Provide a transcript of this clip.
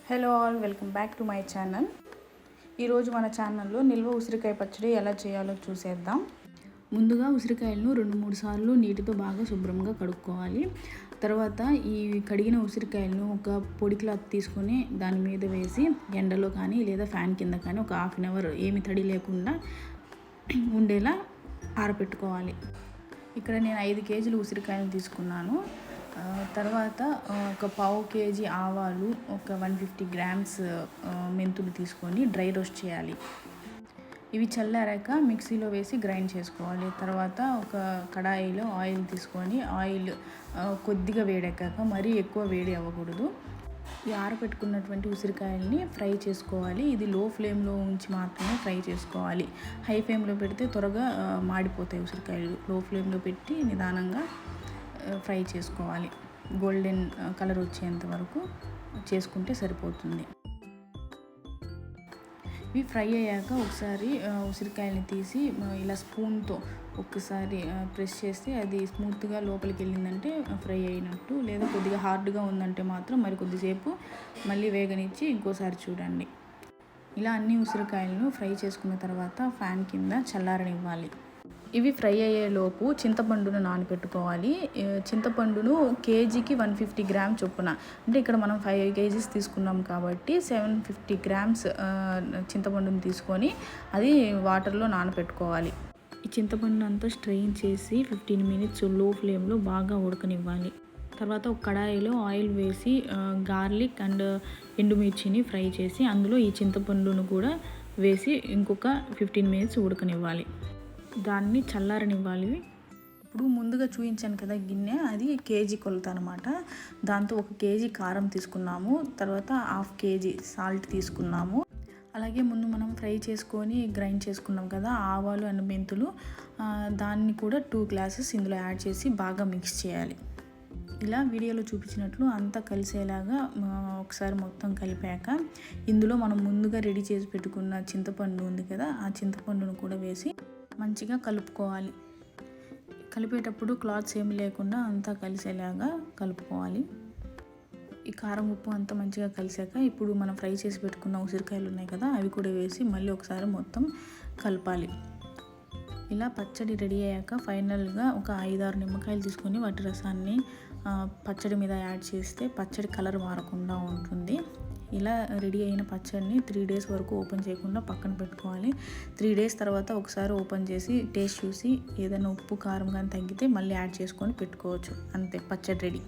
Hello all, welcome back to my channel. ఈరోజు మన ఛానల్లో నిల్వ ఉసిరికాయ పచ్చడి ఎలా చేయాలో చూసేద్దాం. ముందుగా ఉసిరికాయలను 2-3 సార్లు నీటితో బాగా శుభ్రంగా కడుక్కోవాలి. తర్వాత ఈ కడిగిన ఉసిరికాయలను ఒక పొడి క్లాత్ తీసుకొని దాని మీద వేసి ఎండలో కానీ లేదా ఫ్యాన్ కింద కానీ ఒక హాఫ్ అన్ అవర్ ఏమి తడి లేకుండా ఉండేలా ఆరబెట్టుకోవాలి. ఇక్కడ నేను 5 కేజీలు ఉసిరికాయలు తీసుకున్నాను. తర్వాత ఒక 1/2 కేజీ ఆవాలు, ఒక 150 గ్రామ్స్ మెంతులు తీసుకొని డ్రై రోస్ట్ చేయాలి. ఇవి చల్లారాక మిక్సీలో వేసి గ్రైండ్ చేసుకోవాలి. తర్వాత ఒక కడాయిలో ఆయిల్ తీసుకొని ఆయిల్ కొద్దిగా వేడెక్కాక మరీ ఎక్కువ వేడి అవ్వకూడదు. ఈ ఆరబెట్టుకున్నటువంటి ఉసిరికాయల్ని ఫ్రై చేసుకోవాలి. ఇది లో ఫ్లేమ్లో ఉంచి మాత్రమే ఫ్రై చేసుకోవాలి. హై ఫ్లేమ్లో పెడితే త్వరగా మాడిపోతాయి ఉసిరికాయలు. లో ఫ్లేమ్లో పెట్టి నిదానంగా ఫ్రై చేసుకోవాలి. గోల్డెన్ కలర్ వచ్చేంత వరకు చేసుకుంటే సరిపోతుంది. ఇవి ఫ్రై అయ్యాక ఒకసారి ఉసిరికాయలని తీసి ఇలా స్పూన్తో ఒక్కసారి ప్రెస్ చేస్తే అది స్మూత్గా లోపలికి వెళ్ళిందంటే ఫ్రై అయినట్టు. లేదా కొద్దిగా హార్డ్గా ఉందంటే మాత్రం మరి కొద్దిసేపు మళ్ళీ వేగనిచ్చి ఇంకోసారి చూడండి. ఇలా అన్ని ఉసిరికాయలను ఫ్రై చేసుకున్న తర్వాత ఫ్యాన్ కింద చల్లారనివ్వాలి. ఇవి ఫ్రై అయ్యేలోపు చింతపండును నానబెట్టుకోవాలి. చింతపండును కేజీకి 150 గ్రామ్స్ చొప్పున, అంటే ఇక్కడ మనం 5 కేజీస్ తీసుకున్నాం కాబట్టి 750 గ్రామ్స్ చింతపండును తీసుకొని అది వాటర్లో నానబెట్టుకోవాలి. ఈ చింతపండు అంతా స్ట్రెయిన్ చేసి 15 మినిట్స్ లో ఫ్లేమ్లో బాగా ఉడకనివ్వాలి. తర్వాత ఒక కడాయిలో ఆయిల్ వేసి గార్లిక్ అండ్ ఎండుమిర్చిని ఫ్రై చేసి అందులో ఈ చింతపండును కూడా వేసి ఇంకొక 15 మినిట్స్ ఉడకనివ్వాలి. దాన్ని చల్లారనివ్వాలి. ఇప్పుడు ముందుగా చూపించాను కదా గిన్నె, అది కేజీ కొలత అనమాట. దాంతో 1 కేజీ కారం తీసుకున్నాము. తర్వాత 1/2 కేజీ సాల్ట్ తీసుకున్నాము. అలాగే ముందు మనం ఫ్రై చేసుకొని గ్రైండ్ చేసుకున్నాం కదా ఆవాలు అండ్ మెంతులు, దాన్ని కూడా 2 గ్లాసెస్ ఇందులో యాడ్ చేసి బాగా మిక్స్ చేయాలి. ఇలా వీడియోలో చూపించినట్లు అంతా కలిసేలాగా ఒకసారి మొత్తం కలిపాక ఇందులో మనం ముందుగా రెడీ చేసి పెట్టుకున్న చింతపండు ఉంది కదా, ఆ చింతపండును కూడా వేసి మంచిగా కలుపుకోవాలి. కలిపేటప్పుడు క్లాత్స్ ఏమి లేకుండా అంతా కలిసేలాగా కలుపుకోవాలి. ఈ కారం ఉప్పు అంతా మంచిగా కలిసాక ఇప్పుడు మనం ఫ్రై చేసి పెట్టుకున్న ఉసిరికాయలు ఉన్నాయి కదా, అవి కూడా వేసి మళ్ళీ ఒకసారి మొత్తం కలపాలి. ఇలా పచ్చడి రెడీ అయ్యాక ఫైనల్గా ఒక 5-6 నిమ్మకాయలు తీసుకొని వాటి రసాన్ని పచ్చడి మీద యాడ్ చేస్తే పచ్చడి కలర్ మారకుండా ఉంటుంది. ఇలా రెడీ అయిన పచ్చడిని 3 డేస్ వరకు ఓపెన్ చేయకుండా పక్కన పెట్టుకోవాలి. 3 డేస్ తర్వాత ఒకసారి ఓపెన్ చేసి టేస్ట్ చూసి ఏదైనా ఉప్పు కారం కానీ తగ్గితే మళ్ళీ యాడ్ చేసుకొని పెట్టుకోవచ్చు. అంతే, పచ్చడి రెడీ.